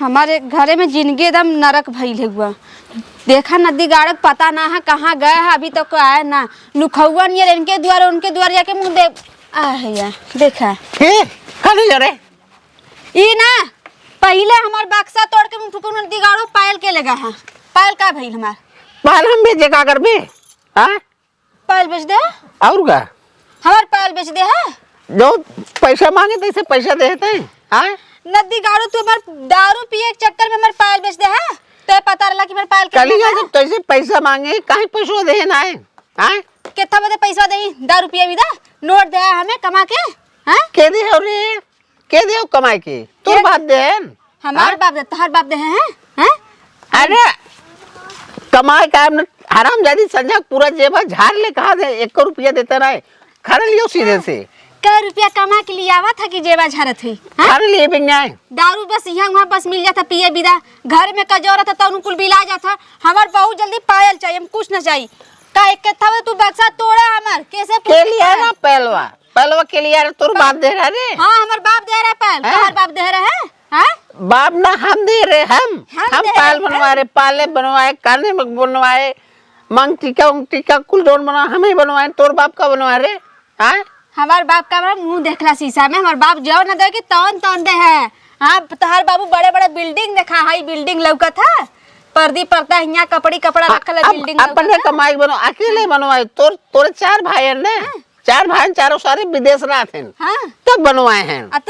हमारे घरे में जिंदगी एकदम नरक भइल हुआ। देखा नदी गाड़क पता ना है कहाँ गए है, अभी तक तो आए ना। लुखौआ नहीं है, इनके द्वार उनके द्वार जाके मुँह दे आया देखा ये ना पहले हमार बक्सा तोड़ के मुँह फुकू नदी गाड़ो पायल के लगा है। पायल का भइल हमार पायल हम बेचे का कर बे? हाँ पायल बेच दे और का हमार पायल बेच दे है। जो पैसा मांगे तैसे पैसा देते हैं। हाँ नदी गाड़ो तू हमार दारू पिए के चक्कर में हमार पायल बेच दे है। तो पता रहा कि हमार पायल के चली जब तैसे पैसा मांगे काहे पैसा दे ना है। हाँ कितना बदे पैसा दे दारू पिए विदा नोट दे हमें कमा के। हाँ के दे हो रे के दे कमाई के तोर बात दे हमारे बाप दे तोहर बाप दे हैं। हैं अरे कमाई का हराम जादी संजय पूरा जेब झाड़ ले कहा दे 1 रुपया देता रहे खा लियो सीधे से। क्या रुपया कमा के लिए आवा था कि जेबा झारत हुई खा लिए बिन्याय दारू बस यहाँ वहाँ बस मिल जाता पिए बिदा। घर में कजौरा था तो उनको बिला जाता। हमार बहुत जल्दी पायल चाहिए हम कुछ न चाहिए का एक था तू बक्सा तोड़ा हमार कैसे के लिए ना पहलवा पहलवा के लिए तोर बाप दे रहा रे। हाँ हमार बाप दे रहा पायल तुम्हार बाप दे रहा है। हाँ बाप ना हम दे रहे हम पायल बनवा रहे पाले बनवाए काने में बनवाए मांग टीका कुल जोन बना हमें बनवाए तोर बाप का बनवा रहे। हाँ हमार बाप का मुंह देखला शीशा में हमार बाप जो न दे कि तौन तौन दे है। हाँ तोहार बाबू बड़े बड़े बिल्डिंग देखा हाई बिल्डिंग लौका था पर्दी पड़ता यहाँ कपड़ी कपड़ा रखल बिल्डिंग अपने कमाई बनो अकेले बनवाए तोरे 4 भाई हैं ना 4 भाई चारों सारे विदेश रहते हैं। हाँ तब बनवाए हैं।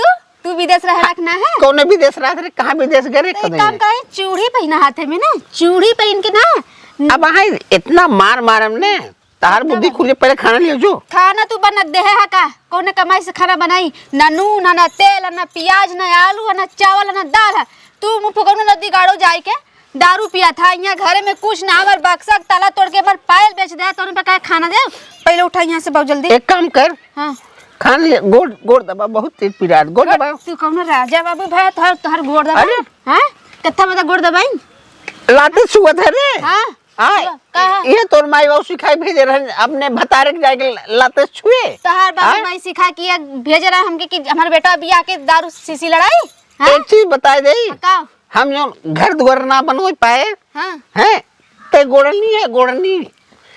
तू विदेश रह रखना है कौन विदेश रहे कहाँ विदेश गए काम करे चूड़ी पहना हाथे में ना चूड़ी पहन के ना अब हाँ इतना मार मारम ने तार बुद्धि खुले पहले खाना लियो जो खाना तू बना दे है का कौन कमाई से खाना बनाई ना नून ना तेल ना प्याज ना आलू ना चावल ना दाल है। तू मुँह फुकौन नदी गाड़ो जाए के दारू पिया था यहाँ घर में कुछ ना हमार बक्सा ताला तोड़ के पायल बेच दे तो उन्हें खाना दे पहले उठा यहाँ से बहुत जल्दी एक काम कर। हाँ खान ले गोड़ गोड़ दबा बहुत तेज पिरात गोड़ दबा तू कौन राजा बाबू भाई तोहर गोड़ दबा। हां कत्था बता गोड़ दबाई लाते सुवत है रे। हां हां ये तोर माई बाबू सिखाई भेजे रहे अपने भतारे के जाके लाते छुए तोहर बाबू माई सिखा के भेज रहा हमके कि हमार बेटा बियाह के दारू सीसी लड़ाई। एक चीज बता दे हम जो घर द्वार ना बनवा पाए हैं ते गोड़नी है गोड़नी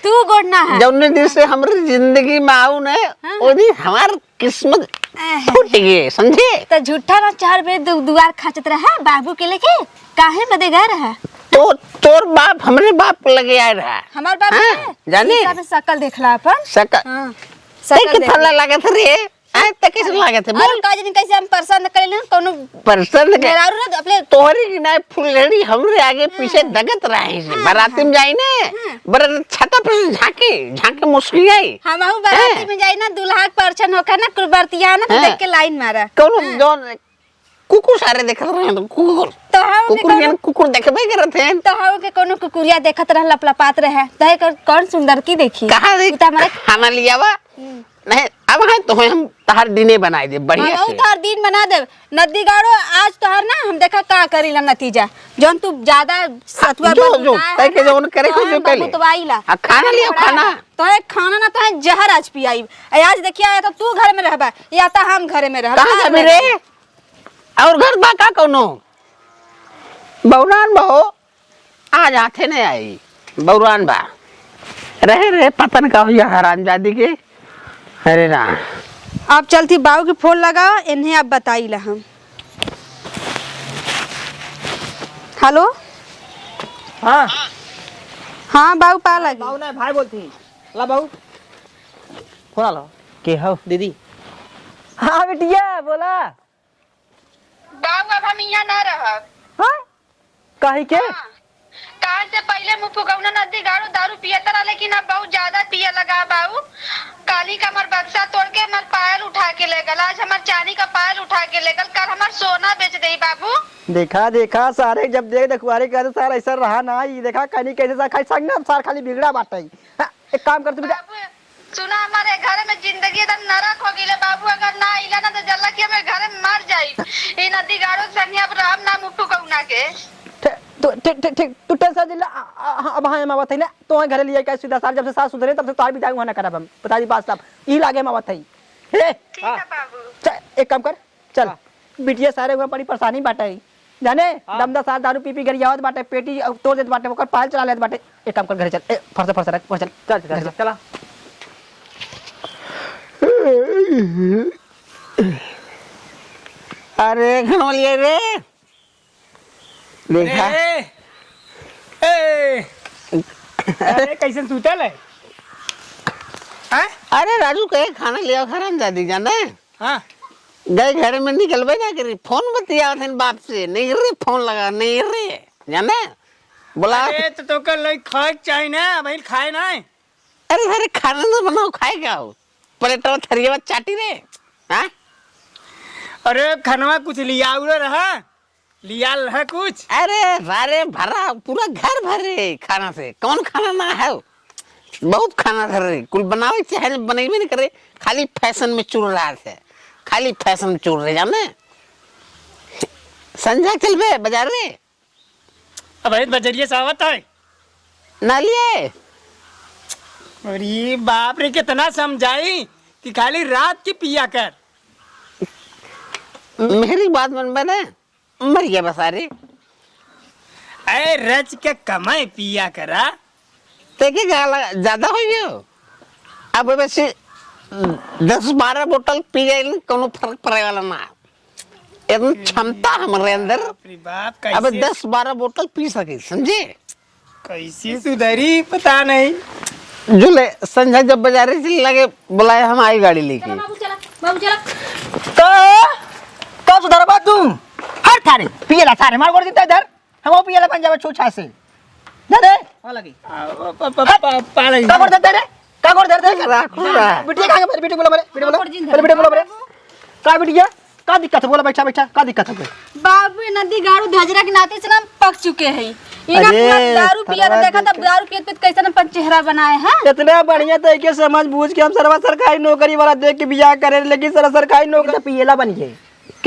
तू गोड़ना है जौने दिन से हमारी जिंदगी में आऊ न ओ दिन हमार किस्मत फूट गई समझे। तो झूठा ना 4 बजे दुआर खाचत रहा बाबू के लेके काहे बदे गए रहा तो तोर बाप हमरे बाप लगे आए रहा हमार बाप जाने शकल देखला अपन शकल शकल थल्ला लागत रे आ त कैसे लागत है बोल का दिन कैसे हम परेशान कर ले कोनो परेशान के मेरारू ना अपने तोहरी की ना फुलड़ी हमरे आगे पीछे दगत रहे है बाराती में जाई ने बरात छाता पे झांके मुस्की आई हमहु बाराती में जाई ना दुल्हा के परछन होकर ना कुर्बातिया ना देख के लाइन मारा कौन जोन कुकुर सारे देखत रहे तो कुकुर देखबे करत हैं तो हाउ के कोनो कुकुरिया देखत रह लपलपात रहे तहे कौन सुंदर की देखी कहां देख खाना लियावा नहीं अब है तो हम तहार दिने बनाई दे बढ़िया से तहार दिन बना दे नदी गाड़ो आज तहार ना हम देखा का करीला नतीजा जोन तू ज्यादा सतुआ जो तय के जोन करे को जो पहले तो आईला खाना लियो खाना तो है खाना ना तो है जहर आज पियाई आज देखिए आया तो तू घर में रहबा या तो हम घर में रहबा कहां जा रे और घर बा का कोनो बौरान बहो आज आथे नहीं आई बौरान बा रहे पतन का हुआ हरामजादी के। अरे ना आप चलती बाबू के फोन लगाओ इन्हें आप बताई ला हम। हेलो हाँ हाँ बाबू पा लगी बाबू ना भाई बोलती ला बाबू फोन लो के हो दीदी। हाँ बिटिया बोला बाबू अब हम यहाँ ना रह कहीं के कहाँ से पहले मुँह फुकौना नदी गाड़ू दारू पियता रहा लेकिन अब बहुत ज्यादा पिए लगा बाबू काली का हमार बक्सा तोड़ के हमार पायल उठा के ले गल आज हमार चांदी का पायल उठा के ले गल कल हमार सोना बेच दे बाबू। देखा देखा सारे जब देखवारे के सार ऐसा रहा ना ये देखा कहीं कैसे सा खाई संग सार खाली बिगड़ा बाटे। एक काम कर तू बाबू सुना हमारे घर में जिंदगी एकदम नरक हो गई बाबू अगर ना आइला ना तो जल्ला के हमें घर में मर जाई ये नदी गाड़ो संग अब राम ना मुँह फुकौना के ठीक तू टेंशन दिला अब हां मावत है ना तो घर लिए का सीधा सार जब से सास सुधरे तब से तार भी जाऊं वहां ना करब हम बता दी बात साहब ई लागे मावत है रे ठीक है बाबू चल एक काम कर चल बिटिया सारे वहां बड़ी परेशानी बाटे जाने दम 10 दारू पी पी घर आवत बाटे पेटी तोड़ देत बाटे ओकर पाल चला लेत बाटे एक काम कर घरे चल फरसे रख चल चल चला अरे घनौलिया रे देखा अरे कैसे सूतल है हैं? अरे राजू कहे खाना लिया खराब दादी जाना हाँ गए घर में निकलबे ना करी फोन बतिया थे बाप से नहीं रे फोन लगा नहीं रे जाना बोला अरे तो कल खाए चाहिए ना भाई खाए ना अरे अरे खाना ना बनाओ खाएगा प्लेटवा थरिया चाटी रे हाँ अरे खनवा कुछ लिया उड़ा रहा लिया रहा कुछ अरे भरा पूरा घर भरे खाना से कौन खाना ना है बहुत खाना धर कुल बनावे चाहे बनेबे नहीं करे खाली फैशन में चुर रहा थे खाली फैशन में चुर रहे जाने संजा चलबे बाजार रे अब बजरिया सावत है ना लिए अरे बाप रे कितना समझाई कि खाली रात की पिया कर मेरी बात मन बने मर गया बस अरे अरे रच के कमाए पिया करा तेके ज्यादा हो गयो अब वैसे 10-12 बोतल पी जाए कोनो फर्क पड़े वाला ना इतनी क्षमता हमारे अंदर अरे बाप अब कैसे 10-12 बोतल पी सके समझे कैसी सुधरी पता नहीं जुले संजय जब बाजारे से लगे बुलाए हम आई गाड़ी लेके बाबू चला तो सुधार बात तू हर थारे पियला थारे मार कर देता इधर हम वो पियला पंजाब छूछा से दे दे हां लगी पाले का कर देता रे का कर देता राखो रा बिटिया का मेरे बेटे बोला मेरे बेटे बोला पहले बेटे बोला मेरे का बिटिया का दिक्कत है बोला बैठा बैठा का दिक्कत है बाबू नदी गाड़ू धजरा के नाते से ना पक चुके हैं इना अरे, पूरा दारू पिया तो देखा था दारू पियत पियत कैसे अपन चेहरा बनाए हैं इतना बढ़िया तरीके समझ बूझ के हम सरवा सरकारी नौकरी वाला देख के बियाह करे लेकिन सर सरकारी नौकरी पियला बन गए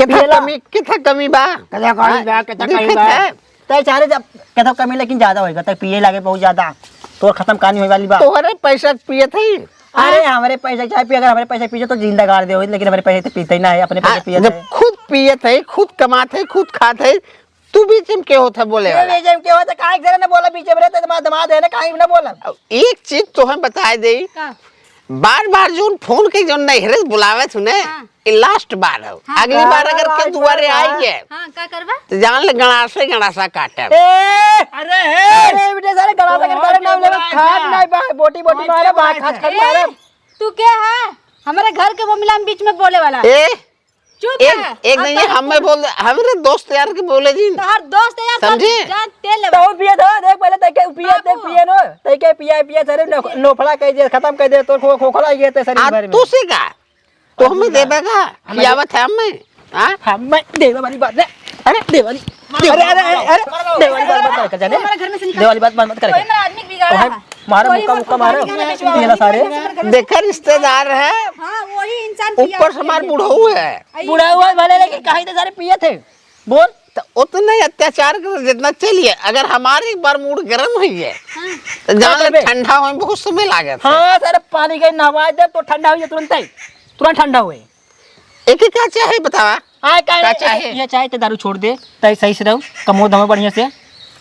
कितना कमी बा कदा कमी बा कदा कमी बा तय चारे जब कदा कमी लेकिन ज्यादा होएगा तय पिए लागे बहुत ज्यादा तो खत्म कहानी होए वाली बा तोहरे पैसा पिए थे अरे हमारे पैसे चाय पिए अगर हमारे पैसे पिए तो जिंदा गाड़ दे लेकिन हमारे पैसे तो पीते ही ना है अपने पैसे पिए जब खुद पिए थे खुद कमाते खुद खाते तू बीच में क्या होता बोले वाला बीच में क्या होता काहे जरा ना बोला बीच में रहते दमाद है ना काहे ना बोला एक चीज तो हम बता दे बार बार जो फोन के जो नहीं बुलावे सुने ये लास्ट बार है अगली बार अगर के दुआरे आई है हां का करबा तो जान ले गणासा काटे अरे बेटे सारे गणासा कर नाम ले खाट नहीं बा बोटी बोटी मारे बा खाट खाट मारे तू क्या है हमारे घर के वो मिला बीच में बोले वाला चुप एक नहीं हमें बोल हमारे दोस्त यार के बोले जी हर दोस्त यार समझे जान तेल ले तो पिए दो देख पहले तय के पिए नो तय के पिए सारे नोफड़ा कह दे खत्म कर दे तो खोखला ये ते शरीर भर में तू से का तो हमें देबेगा यावत है हमें हां हम देवा वाली बात है अरे देवाली अरे देवाली बात मत कर जाने हमारे घर में से निकल देवाली बात मत कर कोई मेरा आदमी बिगाड़ा है मारो मुक्का मारो पियला सारे देखा रिश्तेदार है हां वही इंसान ऊपर से हमार बूढ़ऊ है बुढ़ा हुआ भले लेकिन काहे तो सारे पिए थे बोल तो उतना अत्याचार कर जितना चलिए अगर हमारी एक बार मूड गर्म हुई है तो जान ठंडा होने में बहुत समय लागत हां सारे पानी के नहवा दे तो ठंडा हो जाए तुरंत ठंडा हुए एक ही क्या चाहे बतावा हां क्या चाहे ये चाहे तो दारू छोड़ दे तय सही से रहो कमो दमे बढ़िया से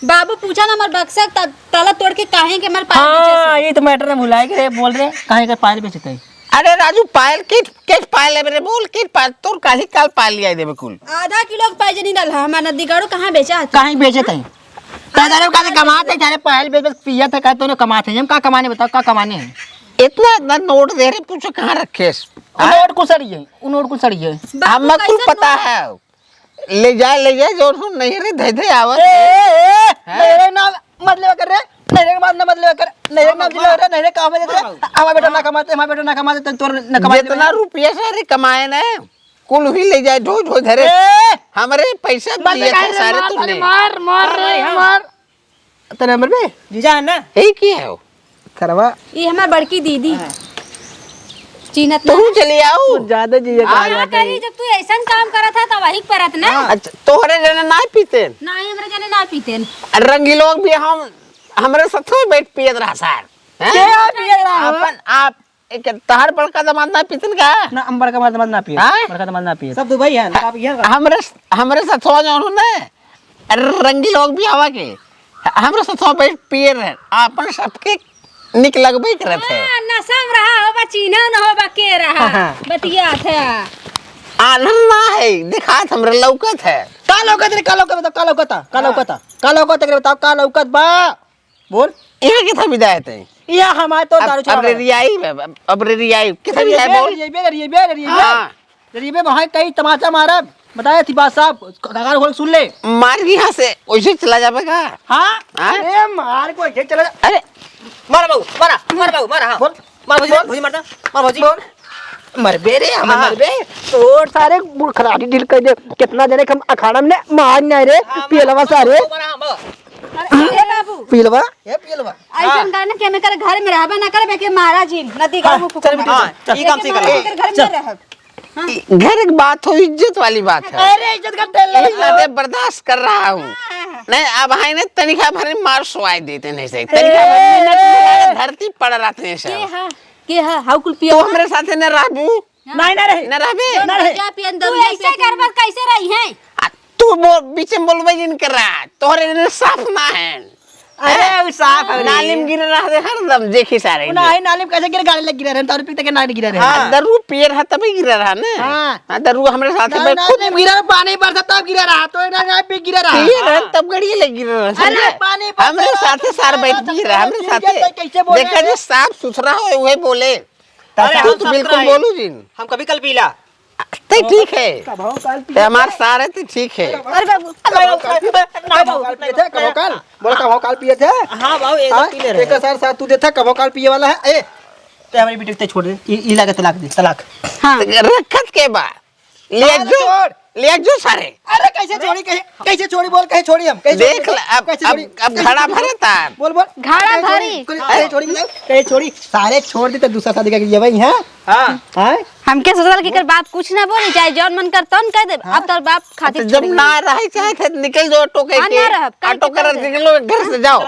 बाबू पूछा ना हमार बक्सा ताला तोड़ के काहे के हमार पास हां ये तो मैटर में भुलाए के बोल रहे काहे के पायल बेचते हैं अरे राजू पायल किस पायल है मेरे बोल किस पायल तोर काहे काल पायल लिया दे बिल्कुल आधा किलो के पाइजे नहीं डाला हमारा नदी गाड़ू कहां बेचा है काहे बेचते हैं तारे का कमाते सारे पायल बेच पिया था कहते तो कमाते हैं हम का कमाने बताओ का कमाने हैं इतना नोट दे रहे पूछो कहाँ रखे नोट को सड़िए नोट को सड़िए हमें कुल पता है ले जाए जो नहीं रे धे धे आवत मेरे नाम मतलब कर रहे नहीं रे बात ना मतलब कर नहीं रे नाम जिला रे नहीं रे काम दे रे हमारा बेटा ना कमाते हमारा बेटा ना कमाते तोर ना कमाते जितना रुपया सारे कमाए ना कुल ही ले जाए ढो ढो धरे हमारे पैसा दिए थे सारे तुमने मार तेरे नंबर पे जीजा ना यही किया है करवा ये हमार बड़की दीदी चीनत तू चली आओ ज्यादा जीजा हां करी जब तू ऐसा काम करा था तब वही परत ना अच्छा तोहरे जने ना पीते ना हमरे जाने ना पीते रंगी लोग भी हम हमारे साथ में बैठ पियत रहा सर क्या पिए रहा अपन आप एक तहर बड़का दमाद ना पीतन का ना अंबर का मत ना पिए हाँ? बड़का मत ना पिए सब तो भाई है आप ये हमरे साथ हो जाओ ना अरे रंगी लोग भी आवा के हमरे साथ बैठ पिए रहे अपन सबके निक लगबे करत है नसम रहा होबा चिन्ह न होबा के रहा बतिया था आनंद ना है दिखात हमरे लौकत है का लौकत रे का लौकत का लौकत का लौकत का लौकत रे बताओ का लौकत बा बोल यहाँ के था विदायत है या हमारे तो दारू अब रियाई कितना विदाय बोल ये वहां कई तमाचा मारा बताया थी बात साहब कागज खोल सुन ले मार के यहाँ से वैसे चला जाएगा हाँ हाँ? अरे मार को ऐसे चला अरे मार बाबू मार बाबू मार हाँ बोल मार भौजी मारता मार भौजी मर बे रे हम मर बे और सारे खराटी ढील कर दे कितना जने हम अखाड़ा में मार नहीं रे पीलवा सारे ए बाबू पीलवा ये पीलवा ऐसन गाने के में कर घर में रहबा ना करबे के महाराज जी नदी का मुंह चल बेटी हाँ, ये काम से करें। घर में रहब घर एक बात हो इज्जत वाली बात है अरे इज्जत का तेल मैं बर्दाश्त कर रहा हूँ नहीं अब भाई ने तनिखा भर मार सुवाई देते नहीं सही तनिखा भर मिनट धरती पड़ रहते हैं सब के हा हाउ कुल तो पियो हमारे साथ न रहबू नहीं ना रहे न रहबे ना रहे क्या पियन तू ऐसे करबा कैसे रही है तू बोल बीच में बोलबे जिन कर रहा तोहरे ने साफ ना है अरे साफ है नालिम गिर रहा है हरदम देखी सारे नहीं नालिम कैसे गिर गाड़ी लग गिरा रहे दारू पीते के ना गिरा रहे हाँ दरू पियर है तभी गिर रहा ना हाँ। हाँ दरू हमारे साथ में खुद नालिम गिरा पानी बरसा तब गिरा रहा तो ना पे गिरा रहा पियर है तब गड़ी ले गिर रहा अरे पानी बरसा हमारे साथ सार बैठ गिर रहा हमारे साथ देखा जो साफ सुथरा हो वही बोले तू तो बिल्कुल बोलू जिन हम कभी कल पीला तो ठीक है तो हमारे सारे तो ठीक है अरे बाबू बोला कब काल पिए थे हाँ बाबू एकदम पी ले रहे एक सार साथ तू देता कब काल पिए वाला है ए ते हमारी बेटी ते छोड़ दे ई लगा तलाक दे तलाक हां रखत के बा ले जो सारे अरे कैसे छोड़ी बोल कैसे छोड़ी हम कैसे देख ले अब घड़ा भरे तार बोल बोल घड़ा भरी अरे छोड़ी कैसे छोड़ी सारे छोड़ दी तो दूसरा शादी का ये भाई हैं हाँ हां हमके सोचल कि कर बाप कुछ ना बोली चाहे जौन मन कर तौन कह दे अब तोर बाप खातिर जब ना रहे चाहे थे निकल जाओ ऑटो के हाँ, ना रहब, काहे ऑटो के कर कर निकलो घर से जाओ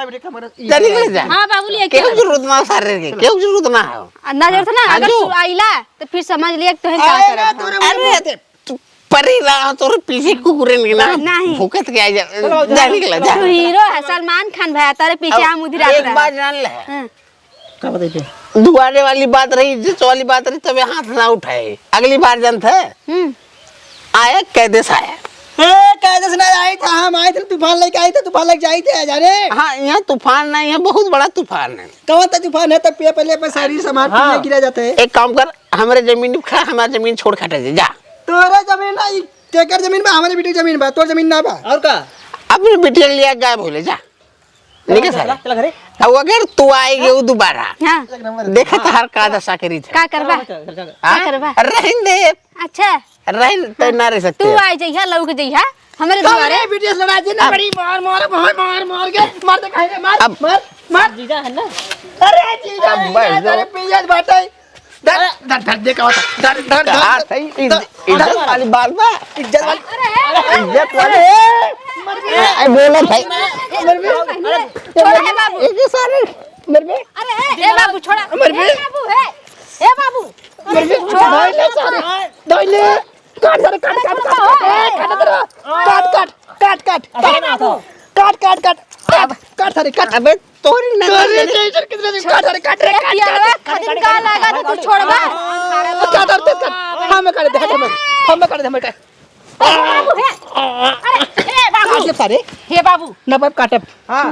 जा निकल जा हां बाबू लिए क्यों जरूरत ना सारे के क्यों जरूरत ना है ना जरूरत ना अगर आजू। तू आइला तो फिर समझ लिया कि तोहे का करब अरे तू परी रहा तोरे पीछे कुकुरे ना नहीं। भूकत के आ जा निकल जा तू हीरो है सलमान खान भाई तारे पीछे हम उधर आ एक बात जान ले का बताइए दुआरे वाली बात रही इज्जत वाली बात रही तब हाथ ना उठाए अगली बार जानते आया कैदेश आया ए कैसे सुना आए थे हम आए थे तूफान लेके आए थे तूफान लेके आए थे जाने हाँ यहाँ तूफान नहीं है बहुत बड़ा तूफान है कौन सा तूफान है तब पे पहले पे सारी सामान पीछे गिरा जाता है एक काम कर हमारे जमीन खा हमारी जमीन छोड़ खटे जा तोरा जमीन ना टेकर जमीन बा हमारे बेटी जमीन बा तोर जमीन ना बा और का अपनी बिटिया लिया गायब हो ले जा निकल सारे चला घरे अब अगर तू आएगी वो दोबारा हां देखा था हर का दशा करी थे का करबा हाँ? करबा? रहन दे अच्छा रहन तो ना रह सकते तू आ जइहा लौक जइहा हमरे दुआरे बेटी से लड़ा देना बड़ी मार मार मार मार मार के मार दे खाए मार अब- मार मार जीजा है ना अरे जीजा अब बैठ जाओ। तेरे पियाज बाटे धर धर धर दे का होता धर धर धर हाँ सही इज्जत वाली बात बा इज्जत वाली इज्जत वाली अरे बोला भाई छोड़ हे बाबू एक सारे मर बे अरे ए बाबू छोड़ा मर बे। ए बाबू ए बाबू मर बे धोइले सारे धोइले काट सारे काट काट काट काट काट काट काट काट काट काट सारे काट अबे तोरी ना अरे टेंशन कितने दिन काट सारे काट रे काट पियावा खदिन का लगा तो तू छोड़बा काट काट हम काट दे हम काट दे हम काट ए बाबू काट ले सारे हे बाबू ना बाप काटब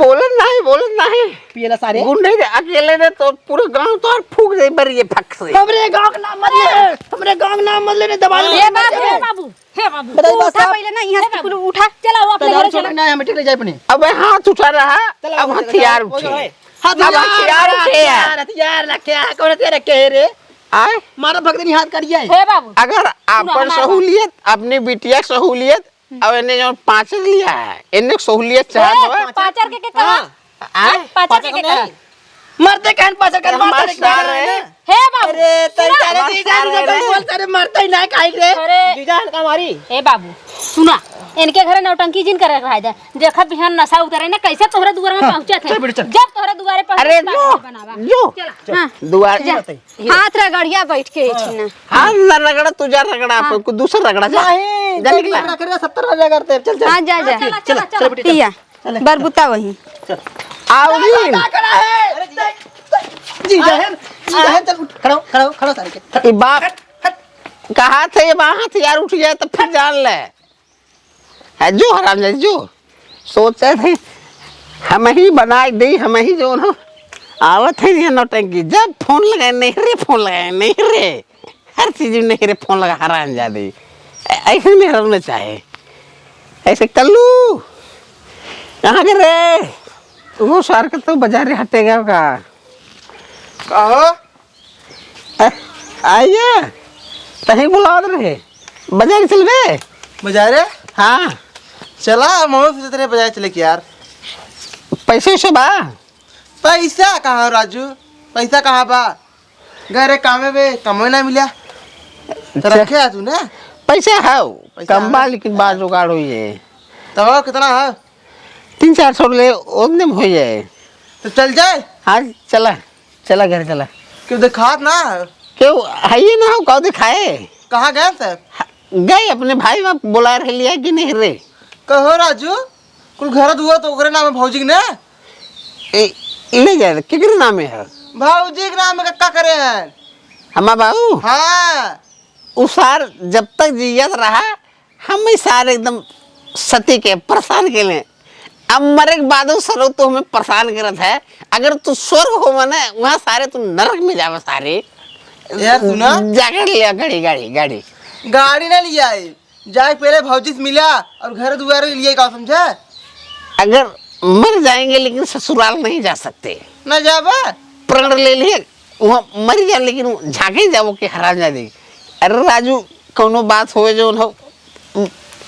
बोलन नहीं पियला सारे गुंडे दे अकेले दे तो पूरा गांव तो फूक दे पर ये फक से हमरे गांव का नाम मत ले हमरे गांव का नाम मत लेने दबा हे बाबू हे बाबू बताइए तू बात उठा साहब। पहले ना यहां से कुल उठा चला वो अपने घर चला ना हम टिक ले जाए अपने अब हाथ उठा रहा अब हथियार उठे हथियार उठे हथियार रखे कौन तेरे के रे आए मारा भगदनी हाथ करिए हे बाबू अगर अपन सहूलियत अपनी बिटिया सहूलियत अब इन्हें जो पाचर लिया है इन्हें सहूलियत चाहत पाचर के कहा पाचर के कहा मरते कहन पाचर कहन हमारे सार है हे बाबू अरे तेरे तेरे जीजा ने बोल तेरे मरते ही ना काई रे अरे जीजा है हमारी ए बाबू सुना इनके घरे नौटंकी जिन करे रहा है देखा बिहान नशा उतरे ना कैसे तोहरे दुआरे में पहुंचे थे जब तोहरे दुआरे पर अरे जो हां दुआर हाथ रगड़िया बैठ के छिना हाथ न रगड़ा तुझा रगड़ा अपन को दूसरा रगड़ा जा नहीं जल्दी ला। ना करे 70 हो जाएगा करते चल चल हाँ जा जा चल चल बेटी पिया बरबुता वही आओगी जी जहन चल उठ खड़ा सारे के ये बाप कहा थे वहां से यार उठ जाए तो फिर जान ले है जो हराम जाए जो सोचे थे हम ही बनाई दी हम ही जो ना आवत है ये नौटंकी जब फोन लगाए नहीं रे फोन लगाए नहीं रे हर चीज में नहीं रे फोन लगा हराम जा दी ऐसे में रहना चाहे ऐसे कल्लू कहाँ के रे वो सार का तो बाजार हटेगा का कहो आइए कहीं बुला रहे बाजार चल बे बाजारे हाँ चला मम्मी से तेरे बाजार चले कि यार पैसे से बा पैसा कहाँ राजू पैसा कहाँ बा घरे कामे बे कमो ना मिला तो रखे है तूने पैसे है पैसा कम बा है? लेकिन बात जुगाड़ हुई है तो कितना है 300-400 ले उतने में हो जाए तो चल जाए हाँ चला चला घर चला क्यों दिखात ना क्यों है ये ना हो कहो दिखाए कहाँ गए थे गए अपने भाई बाप बुला रहे लिया कि नहीं रे कहो राजू कुल घर दुआ तो ओकरे नाम है भौजी के ना ले जाए केकरे नाम है भौजी के नाम में का करे हैं हमारा बाबू हाँ उसार जब तक जियत रहा हम ही सारे एकदम सती के परेशान के लिए अब मरे के बाद सरो तो हमें परेशान करत है अगर तू स्वर्ग हो मने वहाँ सारे तू नरक में जावे सारे यार सुना जाकर लिया गाड़ी गाड़ी गाड़ी गाड़ी ना लिया है जाए पहले भौजी से मिला और घर दुआरे लिए का समझे अगर मर जाएंगे लेकिन ससुराल नहीं जा सकते ना जाबा प्रण ले लिए वहाँ मर जा लेकिन झाके जाओ के हरा जा दे अरे राजू कोनो बात हो जो हो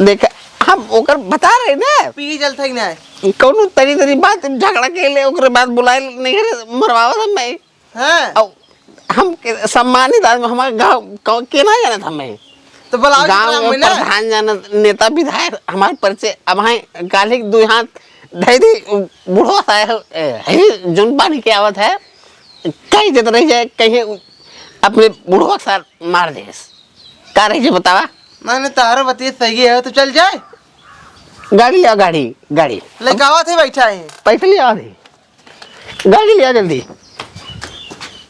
देखा हम ओकर बता रहे ना पी चलता ही ना कौनो तरी तरी बात झगड़ा के ले ओकरे बाद बुलाए नहीं रे मरवावा था मैं हैं और हम सम्मानित आदमी हमारे गाँव के ना जाना था मैं तो बुलाओ गाँव में प्रधान जाना नेता विधायक हमारे परिचय अब हाँ गाली दो हाथ धई दी बूढ़ो सा है जोन पानी की आवत है कहीं जत रही जाए कहीं अपने बूढ़ो सार मार दे का रही है बतावा मैंने तारो बती सही है तो चल जाए गाड़ी लिया गाड़ी गाड़ी लेके आवा थे बैठा है पैसे लिया गाड़ी लिया जल्दी